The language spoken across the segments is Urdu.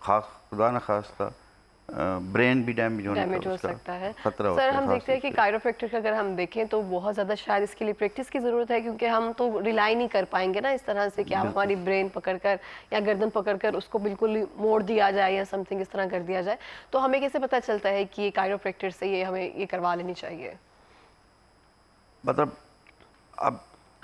خدا نخواستہ برین بھی ڈیمیج ہونے ڈیمیج کا ہو اس کا سکتا ہے. خطرہ ہوتا سر ہے. ہم خاص دیکھتے ہیں طور کہ پہ کائروپریکٹر کا اگر ہم دیکھیں تو بہت زیادہ شاید اس کے لیے پریکٹس کی ضرورت ہے, کیونکہ ہم تو ریلائی نہیں کر پائیں گے نا اس طرح سے کہ آپ ہماری برین پکڑ کر یا گردن پکڑ کر اس کو بالکل موڑ دیا جائے یا سم تھنگ اس طرح کر دیا جائے. تو ہمیں کیسے پتہ چلتا ہے کہ کائروپریکٹر سے یہ ہمیں یہ کروا لینی چاہیے؟ مطلب اب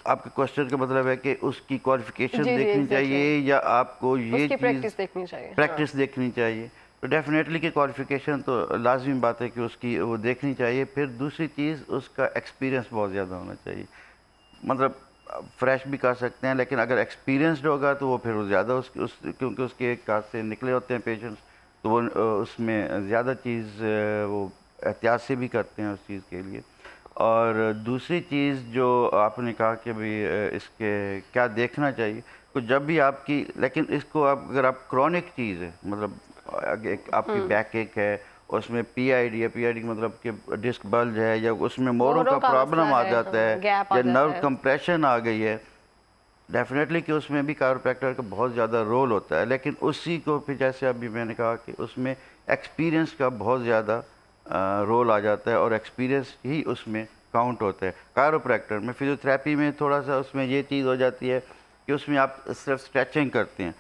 آپ کے کوشچن کا مطلب ہے کہ اس کی کوالیفیکیشن جی دیکھنی exactly. چاہیے یا آپ کو اس یہ کی چیز پریکٹس دیکھنی چاہیے. پریکٹس دیکھنی چاہیے؟ تو ڈیفینیٹلی کہ کوالیفیکیشن تو لازمی بات ہے کہ اس کی وہ دیکھنی چاہیے. پھر دوسری چیز اس کا ایکسپیرینس بہت زیادہ ہونا چاہیے. مطلب فریش بھی کر سکتے ہیں لیکن اگر ایکسپیرینسڈ ہوگا تو وہ پھر وہ زیادہ کیونکہ اس کے ایک ہاتھ سے نکلے ہوتے ہیں پیشنٹس, تو وہ اس میں زیادہ چیز وہ احتیاط سے بھی کرتے ہیں اس چیز کے لیے. اور دوسری چیز جو آپ نے کہا کہ بھی اس کے کیا دیکھنا چاہیے, تو جب بھی آپ کی, لیکن اس کو اگر آپ کرونک چیز ہے, مطلب آپ کی بیک ایک ہے, اس میں پی آئی ڈی ہے, پی آئی ڈی مطلب کہ ڈسک بلج ہے, یا اس میں موڑوں کا پرابلم آ جاتا ہے یا نرو کمپریشن آ گئی ہے, ڈیفینیٹلی کہ اس میں بھی کائروپریکٹر کا بہت زیادہ رول ہوتا ہے. لیکن اسی کو پھر جیسے ابھی میں نے کہا کہ اس میں ایکسپیرینس کا بہت زیادہ رول آ جاتا ہے اور ایکسپیرینس ہی اس میں کاؤنٹ ہوتا ہے. کائروپریکٹر میں فزیوتھراپی میں تھوڑا سا اس میں یہ چیز ہو جاتی ہے کہ اس میں آپ صرف اسٹریچنگ کرتے ہیں,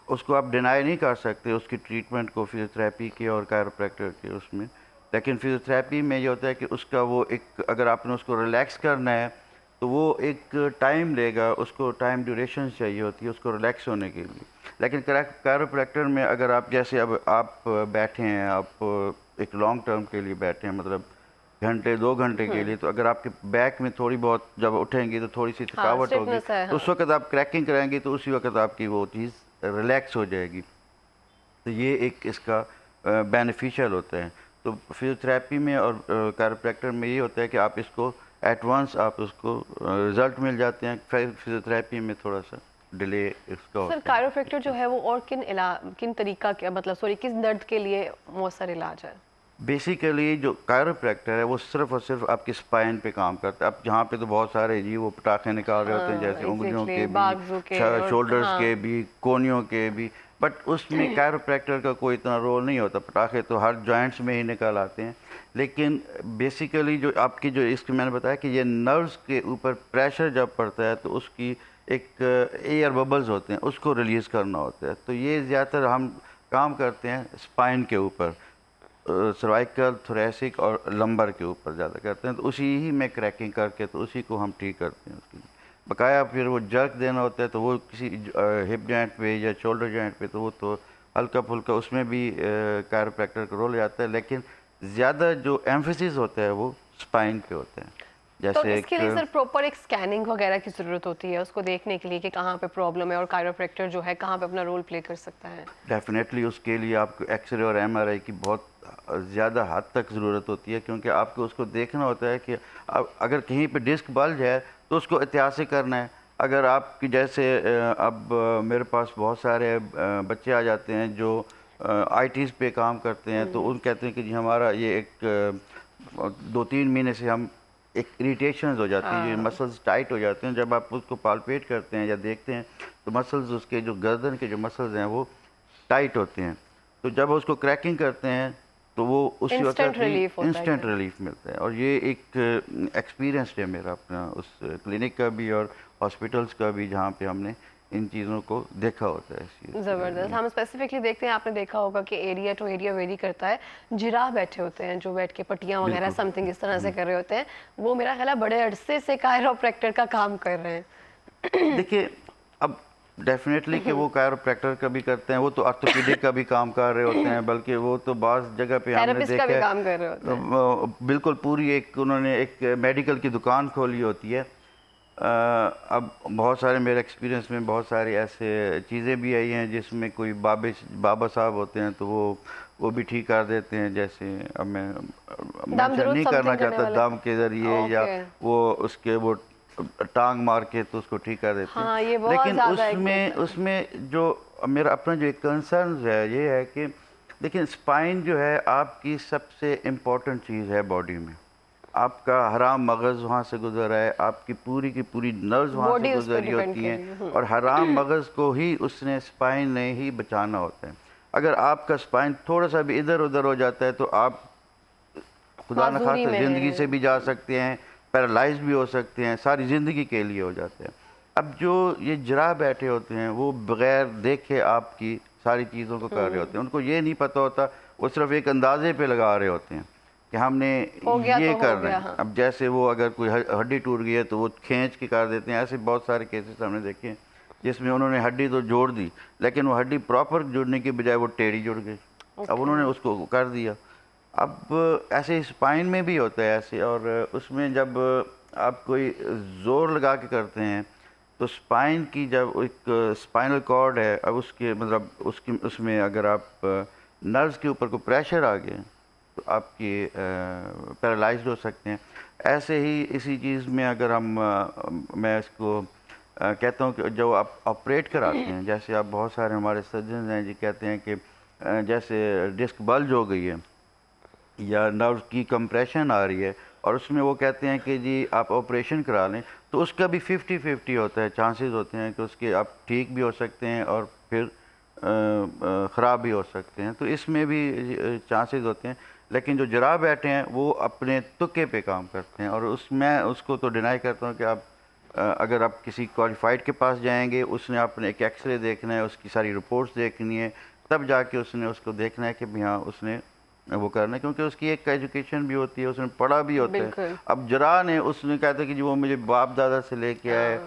اس کو آپ ڈینائی نہیں کر سکتے اس کی ٹریٹمنٹ کو فزیوتھراپی کے اور کائروپریکٹر کے اس میں. لیکن فزیوتھراپی میں یہ ہوتا ہے کہ اس کا وہ ایک, اگر آپ نے اس کو ریلیکس کرنا ہے تو وہ ایک ٹائم لے گا, اس کو ٹائم ڈیوریشن چاہیے ہوتی ہے اس کو ریلیکس ہونے کے لیے. لیکن کائروپریکٹر میں اگر آپ جیسے اب آپ بیٹھے ہیں, آپ ایک لانگ ٹرم کے لیے بیٹھے ہیں, مطلب گھنٹے 2 گھنٹے کے لیے, تو اگر آپ کے بیک میں تھوڑی بہت جب اٹھیں گی تو تھوڑی سی تھکاوٹ ہوگی, تو اس وقت آپ کریکنگ کریں گے تو اسی وقت آپ کی وہ چیز ریلیکس ہو جائے گی. تو یہ ایک اس کا بینیفیشیل ہوتا ہے. تو فزیوتھراپی میں اور کائروپریکٹر میں یہ ہوتا ہے کہ آپ اس کو ایٹ وانس آپ اس کو رزلٹ مل جاتے ہیں. فزیوتھراپی میں تھوڑا سا ڈیلے اس کا ہوتا ہے. سر کائروپریکٹر جو ہے وہ اور کن طریقہ کے مطلب کس درد کے لیے مؤثر علاج ہے؟ بیسیکلی جو کائروپریکٹر ہے وہ صرف اور صرف آپ کی سپائن پہ کام کرتا ہے. اب جہاں پہ تو بہت سارے جی وہ پٹاخے نکال رہے ہوتے ہیں, جیسے انگلیوں کے بھی, شولڈرز کے بھی, کونیوں کے بھی, بٹ اس میں کائروپریکٹر کا کوئی اتنا رول نہیں ہوتا. پٹاخے تو ہر جوائنٹس میں ہی نکال آتے ہیں. لیکن بیسیکلی جو آپ کی جو اس میں نے بتایا کہ یہ نروز کے اوپر پریشر جب پڑتا ہے تو اس کی ایک ایئر ببلز ہوتے ہیں, اس کو ریلیز کرنا ہوتا ہے. تو یہ زیادہ تر ہم کام کرتے ہیں سپائن کے اوپر, سروائکل, تھوریسک اور لمبر کے اوپر زیادہ کرتے ہیں. تو اسی ہی میں کریکنگ کر کے تو اسی کو ہم ٹھیک کرتے ہیں. اس کے لیے بقایا پھر وہ جرک دینا ہوتا ہے تو وہ کسی ہپ جوائنٹ پہ یا شولڈر جوائنٹ پہ, تو وہ تو ہلکا پھلکا اس میں بھی کائروپریکٹر کا رول جاتا ہے. لیکن زیادہ جو ایمفیسس ہوتا ہے وہ سپائن پہ ہوتا ہے. تو اس کے لیے سر پروپر ایک سکیننگ وغیرہ کی ضرورت ہوتی ہے اس کو دیکھنے کے لیے کہ کہاں پہ پرابلم ہے اور کائروپریکٹر جو ہے کہاں پہ اپنا رول پلے کر سکتا ہے؟ ڈیفینیٹلی اس کے لیے آپ کو ایکس رے اور ایم آر آئی کی بہت زیادہ حد تک ضرورت ہوتی ہے, کیونکہ آپ کو اس کو دیکھنا ہوتا ہے کہ اگر کہیں پہ ڈسک بلج ہے تو اس کو احتیاط سے کرنا ہے. اگر آپ کی جیسے اب میرے پاس بہت سارے بچے آ جاتے ہیں جو آئی ٹیز پہ کام کرتے ہیں, تو ان کہتے ہیں کہ جی ہمارا یہ ایک 2-3 مہینے سے ہم ایک اریٹیشنز ہو جاتی ہیں, جو مسلز ٹائٹ ہو جاتے ہیں. جب آپ اس کو پالپیٹ کرتے ہیں یا دیکھتے ہیں تو مسلز اس کے جو گردن کے جو مسلز ہیں وہ ٹائٹ ہوتے ہیں. تو جب اس کو کریکنگ کرتے ہیں تو وہ اسی وقت انسٹنٹ ریلیف ملتا ہے. اور یہ ایک ایکسپیرینس ہے میرا اپنا اس کلینک کا بھی اور ہاسپٹلس کا بھی, جہاں پہ ہم نے ان چیزوں کو دیکھا ہوتا ہے. زبردست. ہم اسپیسیفکلی دیکھتے ہیں, آپ نے دیکھا ہوگا کہ ایریا ٹو ایریا ویری کرتا ہے. جراح بیٹھے ہوتے ہیں جو بیٹھ کے پٹیاں وغیرہ سم تھنگ اس طرح سے کر رہے ہوتے ہیں, وہ میرا خیال ہے بڑے عرصے سے کائروپریکٹر کا کام کر رہے ہیں. دیکھیے اب ڈیفینیٹلی کہ وہ کائروپریکٹر کا بھی کرتے ہیں, وہ تو آرتھوپیڈک کا بھی کام کر رہے ہوتے ہیں, بلکہ وہ تو بعض جگہ پہ ہم نے دیکھا ہے بالکل پوری ایک انہوں نے ایک میڈیکل کی دکان کھولی ہوتی ہے. اب بہت سارے میرے ایکسپیرینس میں بہت سارے ایسے چیزیں بھی آئی ہیں جس میں کوئی بابا صاحب ہوتے ہیں تو وہ بھی ٹھیک کر دیتے ہیں. جیسے اب میں نہیں کرنا چاہتا, دم کے ذریعے یا وہ اس کے وہ ٹانگ مار کے تو اس کو ٹھیک کر دیتے ہیں. لیکن اس میں جو میرا اپنا جو ایک کنسرنز ہے یہ ہے کہ لیکن سپائن جو ہے آپ کی سب سے امپورٹنٹ چیز ہے باڈی میں. آپ کا حرام مغز وہاں سے گزر رہا ہے، آپ کی پوری نروز وہاں سے باڈی اس پہ گزری ڈیپینڈ ہوتی کر ہیں، رہی ہے۔ اور حرام مغز کو ہی اس نے اسپائن نے ہی بچانا ہوتا ہے۔ اگر آپ کا اسپائن تھوڑا سا بھی ادھر ادھر ہو جاتا ہے تو آپ خدا معذوری نخواستہ میں زندگی ہے۔ سے بھی جا سکتے ہیں، پیرالائز بھی ہو سکتے ہیں، ساری زندگی کے لیے ہو جاتے ہیں۔ اب جو یہ جراح بیٹھے ہوتے ہیں وہ بغیر دیکھے آپ کی ساری چیزوں کو کر رہے ہوتے ہیں، ان کو یہ نہیں پتہ ہوتا، وہ صرف ایک اندازے پہ لگا رہے ہوتے ہیں کہ ہم نے ہو گیا یہ تو کر ہو رہے گیا، ہیں۔ ہاں۔ اب جیسے وہ اگر کوئی ہڈی ٹوٹ گئی ہے تو وہ کھینچ کے کر دیتے ہیں، ایسے بہت سارے کیسز ہم نے دیکھے ہیں جس میں انہوں نے ہڈی تو جوڑ دی لیکن وہ ہڈی پراپر جڑنے کی بجائے وہ ٹیڑھی جڑ گئی، اب انہوں نے اس کو کر دیا۔ اب ایسے اسپائن میں بھی ہوتا ہے ایسے، اور اس میں جب آپ کوئی زور لگا کے کرتے ہیں تو اسپائن کی جب ایک اسپائنل کارڈ ہے، اب اس کے مطلب اس میں اگر آپ نروز کے اوپر کو پریشر آ گئے تو آپ کی پیرالائزڈ ہو سکتے ہیں۔ ایسے ہی اسی چیز میں اگر میں اس کو کہتا ہوں کہ جو آپ آپریٹ کراتے ہیں، جیسے آپ بہت سارے ہمارے سرجنز ہیں جی کہتے ہیں کہ جیسے ڈسک بلج ہو گئی ہے یا نرو کی کمپریشن آ رہی ہے اور اس میں وہ کہتے ہیں کہ جی آپ آپریشن کرا لیں، تو اس کا بھی 50-50 ہوتا ہے، چانسز ہوتے ہیں کہ اس کے آپ ٹھیک بھی ہو سکتے ہیں اور پھر خراب بھی ہو سکتے ہیں، تو اس میں بھی چانسز ہوتے ہیں۔ لیکن جو جراح بیٹھے ہیں وہ اپنے تکے پہ کام کرتے ہیں، اور میں اس کو تو ڈینائی کرتا ہوں کہ آپ اگر آپ کسی کوالیفائڈ کے پاس جائیں گے، اس نے اپنے ایک ایکس رے دیکھنا ہے، اس کی ساری رپورٹس دیکھنی ہے، تب جا کے اس نے اس کو دیکھنا ہے کہ ہاں اس نے وہ کرنا ہے، کیونکہ اس کی ایک ایجوکیشن بھی ہوتی ہے، اس نے پڑھا بھی ہوتا ہے۔ بالکل۔ اب جراح نے اس نے کہا تھا کہ جی وہ مجھے باپ دادا سے لے کے آئے،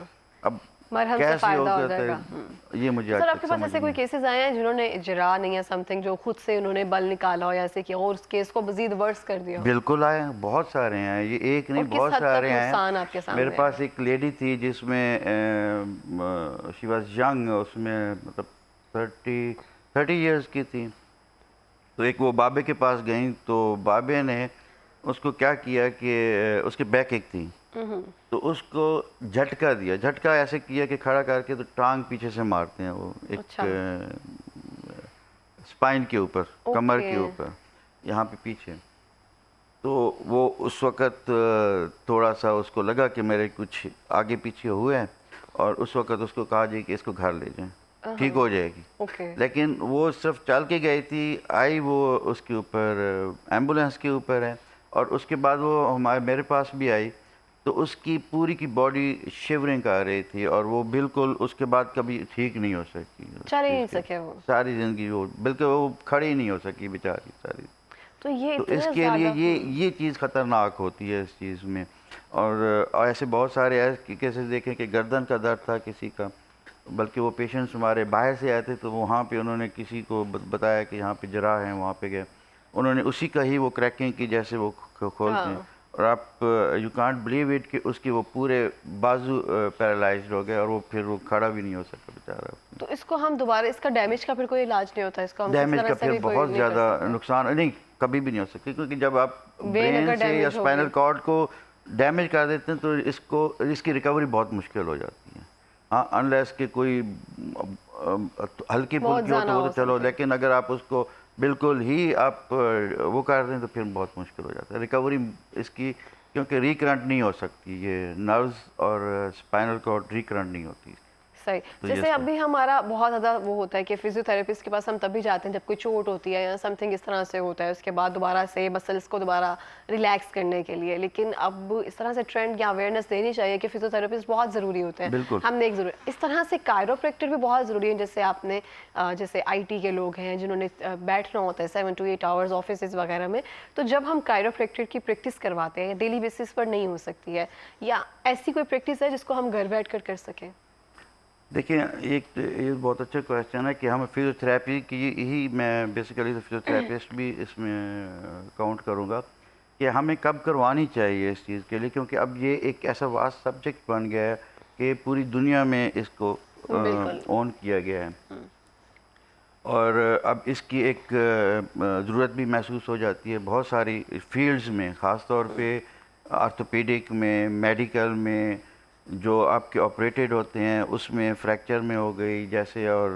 اب مرہم سے کیسے ہو فائدہ ہو گیا جائے تھا گا۔ یہ مجھے آج سر آپ تک کے پاس سمجھ ایسے نہیں کوئی کیسز آئے ہیں جنہوں نے جراح نہیں یا سمتھنگ جو خود سے انہوں نے بل نکالا ہو یا ایسے کیا اور اس کیس کو مزید ورس کر دیا ہو؟ بالکل آئے ہیں، بہت سارے ہیں، یہ ایک نہیں اور کس بہت حد سارے تک ہیں۔ نقصان آپ کے میرے سامنے پاس ایک لیڈی تھی جس میں شی واز ینگ، اس میں مطلب 30 ایئرس کی تھی، تو ایک وہ بابے کے پاس گئیں تو بابے نے اس کو کیا کیا کہ اس کے بیک ایک تھی تو اس کو جھٹکا دیا، جھٹکا ایسے کیا کہ کھڑا کر کے تو ٹانگ پیچھے سے مارتے ہیں وہ ایک اچھا۔ اسپائن کے اوپر، کمر اوکے۔ کے اوپر، یہاں پہ پیچھے، تو وہ اس وقت تھوڑا سا اس کو لگا کہ میرے کچھ آگے پیچھے ہوئے ہیں، اور اس وقت اس کو کہا جی کہ اس کو گھر لے جائیں، ٹھیک ہو جائے گی۔ اوکے۔ لیکن وہ صرف چل کے گئی تھی، آئی وہ اس کے اوپر ایمبولینس کے اوپر ہے، اور اس کے بعد وہ میرے پاس بھی آئی تو اس کی پوری کی باڈی شیورنگ آ رہی تھی، اور وہ بالکل اس کے بعد کبھی ٹھیک نہیں ہو سکی، چل ہی نہیں سکے وہ ساری زندگی وہ بالکل وہ کھڑی نہیں ہو سکی بیچاری ساری۔ تو یہ تو اس اتنے کے لیے زیادہ یہ چیز خطرناک ہوتی ہے اس چیز میں، اور ایسے بہت سارے ایسے کیسز دیکھیں کہ گردن کا درد تھا کسی کا، بلکہ وہ پیشنٹس ہمارے باہر سے آئے تھے تو وہاں پہ انہوں نے کسی کو بتایا کہ یہاں پہ جراح ہیں، وہاں پہ گئے، انہوں نے اسی کا ہی وہ کریکنگ کی جیسے وہ کھولتے ہیں، اور آپ یو کانٹ بلیو اٹ کہ اس کی وہ پورے بازو پیرالائزڈ ہو گئے، اور وہ پھر وہ کھڑا بھی نہیں ہو سکا بیچارہ۔ تو اس کو ہم دوبارہ اس کا ڈیمیج کا پھر کوئی علاج نہیں ہوتا، اس کو ہم کس ڈیمیج طرح کا سے پھر بھی کوئی بہت نہیں کر زیادہ سکتے؟ نقصان نہیں، کبھی بھی نہیں ہو سکتی، کیونکہ جب آپ وین برین اگر سے یا ڈیمیج ہوگی اسپائنل کارڈ کو ڈیمیج کر دیتے ہیں تو اس کی ریکوری بہت مشکل ہو جاتی ہے، ہاں انلیس کہ کوئی ہلکی بہت پھلکی ہو زیادہ تو وہ ہو تو چلو، something۔ لیکن اگر آپ اس کو بالکل ہی آپ وہ کر دیں تو پھر بہت مشکل ہو جاتا ہے ریکوری اس کی، کیونکہ ریکرنٹ نہیں ہو سکتی، یہ نروز اور اسپائنل کارڈ ریکرنٹ نہیں ہوتی۔ صحیح، تو جیسے یہ ابھی ہمارا بہت زیادہ وہ ہوتا ہے کہ فزیوتھراپسٹ کے پاس ہم تب بھی جاتے ہیں جب کوئی چوٹ ہوتی ہے یا سم تھنگ اس طرح سے ہوتا ہے، اس کے بعد دوبارہ سے مسلس کو دوبارہ ریلیکس کرنے کے لیے، لیکن اب اس طرح سے ٹرینڈ یا اویئرنیس دینی چاہیے کہ فزیوتھراپسٹ بہت ضروری ہوتے ہیں، بالکل ہم نے ایک ضروری اس طرح سے کائروپریکٹر بھی بہت ضروری ہے، جیسے آپ نے جیسے آئی ٹی کے لوگ ہیں جنہوں نے بیٹھنا ہوتا ہے 7 to 8 hours آفیسز وغیرہ میں، تو جب ہم کائروپریکٹر کی پریکٹس کرواتے ہیں ڈیلی بیسس پر نہیں ہو سکتی ہے، یا ایسی کوئی پریکٹس ہے جس کو ہم گھر بیٹھ کر سکیں؟ دیکھیں یہ بہت اچھا کویسچن ہے کہ ہم فزیوتھراپی کی ہی میں بیسیکلی فزیوتھراپسٹ بھی اس میں کاؤنٹ کروں گا کہ ہمیں کب کروانی چاہیے اس چیز کے لیے، کیونکہ اب یہ ایک ایسا واسٹ سبجیکٹ بن گیا ہے کہ پوری دنیا میں اس کو بالکل اون کیا گیا ہے، اور اب اس کی ایک ضرورت بھی محسوس ہو جاتی ہے بہت ساری فیلڈز میں، خاص طور پہ آرتھوپیڈک میں، میڈیکل میں، جو آپ کے آپریٹڈ ہوتے ہیں اس میں، فریکچر میں ہو گئی جیسے، اور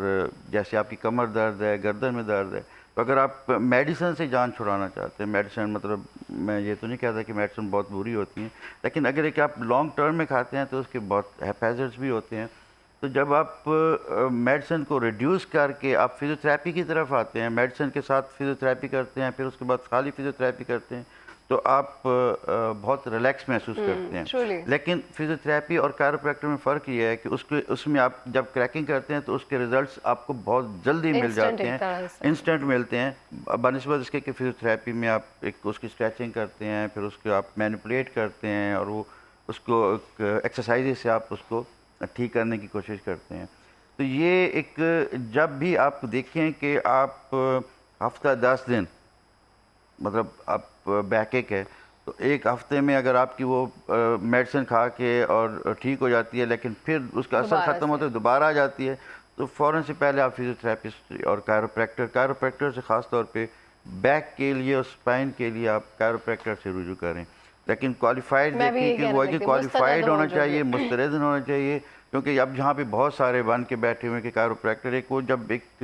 جیسے آپ کی کمر درد ہے، گردن میں درد ہے، تو اگر آپ میڈیسن سے جان چھڑانا چاہتے ہیں، میڈیسن مطلب میں یہ تو نہیں کہتا کہ میڈیسن بہت بری ہوتی ہیں، لیکن اگر ایک آپ لانگ ٹرم میں کھاتے ہیں تو اس کے بہت ہیپیزرز بھی ہوتے ہیں. تو جب آپ میڈیسن کو ریڈیوس کر کے آپ فزیوتھراپی کی طرف آتے ہیں، میڈیسن کے ساتھ فزیوتھراپی کرتے ہیں، پھر اس کے بعد خالی فزیوتھراپی کرتے ہیں، تو آپ بہت ریلیکس محسوس کرتے ہیں. truly. لیکن فزیوتھراپی اور کائروپریکٹر میں فرق یہ ہے کہ اس میں آپ جب کریکنگ کرتے ہیں تو اس کے ریزلٹس آپ کو بہت جلدی مل Instant جاتے ایک ہیں، طرح سے. انسٹنٹ ملتے ہیں، بنسبت اس کے کہ فزیوتھراپی میں آپ ایک اس کی اسٹریچنگ کرتے ہیں، پھر اس کو آپ مینیپولیٹ کرتے ہیں، اور وہ اس کو ایکسرسائز سے آپ اس کو ٹھیک کرنے کی کوشش کرتے ہیں. تو یہ ایک جب بھی آپ دیکھیں کہ آپ ہفتہ 10 دن مطلب آپ بیک ایک ہے تو ایک ہفتے میں اگر آپ کی وہ میڈیسن کھا کے اور ٹھیک ہو جاتی ہے لیکن پھر اس کا اثر دوبارہ ختم ہوتا ہے دوبارہ آ جاتی ہے، تو فوراً سے پہلے آپ فزیوتھراپسٹ اور کائروپریکٹر سے خاص طور پہ بیک کے لیے اور اسپائن کے لیے آپ کائروپریکٹر سے رجوع کریں. لیکن کوالیفائڈ میں بھی دیکھیں یہی کہ کہنا وہ چاہتی ہوں، کوالیفائڈ مستند ہونا ہو جو چاہیے، بھی. مسترد ہونا چاہیے، کیونکہ اب جہاں پہ بہت سارے بن کے بیٹھے ہوئے کہ کائروپریکٹر ایک وہ جب ایک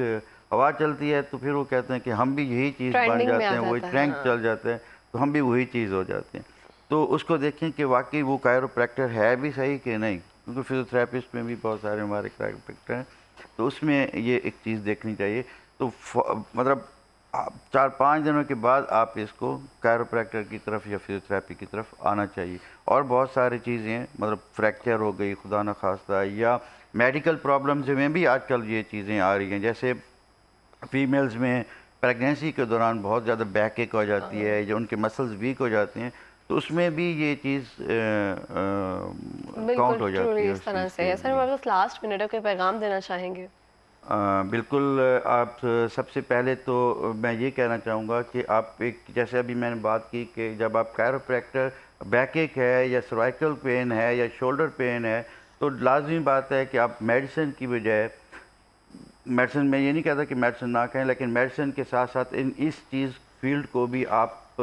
ہوا چلتی ہے تو پھر وہ کہتے ہیں کہ ہم بھی یہی چیز بن Trending میں آ جاتے ہیں، وہی جاتا ہے، ٹرینڈ ہاں. چل جاتے ہیں تو ہم بھی وہی چیز ہو جاتے ہیں. تو اس کو دیکھیں کہ واقعی وہ کائروپریکٹر ہے بھی صحیح کہ نہیں، کیونکہ فزیوتھراپسٹ میں بھی بہت سارے ہمارے کائروپریکٹر ہیں، تو اس میں یہ ایک چیز دیکھنی چاہیے. تو مطلب 4-5 دنوں کے بعد آپ اس کو کائروپریکٹر کی طرف یا فزیوتھراپی کی طرف آنا چاہیے. اور بہت ساری چیزیں ہیں، مطلب فریکچر ہو گئی خدا نخواستہ، یا میڈیکل پرابلمز میں بھی آج کل یہ چیزیں آ رہی ہیں، جیسے فیمیلز میں پریگنینسی کے دوران بہت زیادہ بیک ایک ہو جاتی ہے، یا ان کے مسلز ویک ہو جاتے ہیں، تو اس میں بھی یہ چیز بالکل کاؤنٹ ہو جاتی ٹرولی ہے اس اس طرح چیز سے کے ہے. سر لیے. میں بس لاسٹ منٹ ہے، کوئی پیغام دینا چاہیں گے؟ بالکل. آپ سب سے پہلے تو میں یہ کہنا چاہوں گا کہ آپ ایک جیسے ابھی میں نے بات کی کہ جب آپ کائروپریکٹر بیک ایک ہے یا سروائکل پین ہے یا شولڈر پین ہے تو لازمی بات ہے کہ آپ میڈیسن کی بجائے میڈیسن میں یہ نہیں کہتا کہ میڈیسن نہ کہیں، لیکن میڈیسن کے ساتھ ساتھ اس چیز فیلڈ کو بھی آپ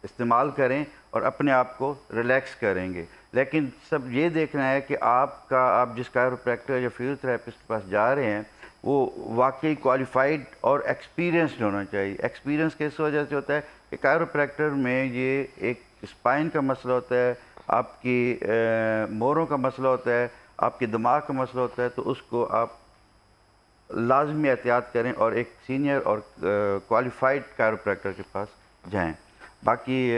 استعمال کریں اور اپنے آپ کو ریلیکس کریں گے. لیکن سب یہ دیکھنا ہے کہ آپ جس کائروپریکٹر یا فزیوتھراپسٹ کے پاس جا رہے ہیں وہ واقعی کوالیفائڈ اور ایکسپیرینسڈ ہونا چاہیے. ایکسپیرینس کس وجہ سے ہوتا ہے کہ کائروپریکٹر میں یہ ایک اسپائن کا مسئلہ ہوتا ہے، آپ کی موروں کا مسئلہ ہوتا ہے، آپ کے دماغ کا مسئلہ ہوتا ہے، تو اس کو آپ لازمی احتیاط کریں اور ایک سینئر اور کوالیفائڈ کائروپریکٹر کے پاس جائیں. باقی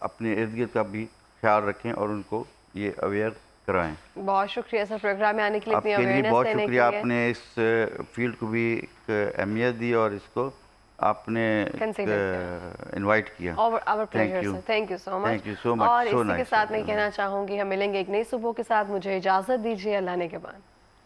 اپنے ارد گرد کا بھی خیال رکھیں اور ان کو یہ اویئر کرائیں. بہت شکریہ سر پروگرام میں آنے کے لیے، آپ اتنی کے لیے اویئرنیس بہت دینے کے شکریہ، لیے. آپ نے اس فیلڈ کو بھی ایک اہمیت دی اور اس کو آپ نے انوائٹ کیا. اور pleasure sir, thank you so much. Thank you so much. اور اسی کے ساتھ میں کہنا چاہوں گی ہم ملیں گے ایک نئی صبح کے ساتھ. مجھے اجازت دیجیے، اللہ نے کے بعد.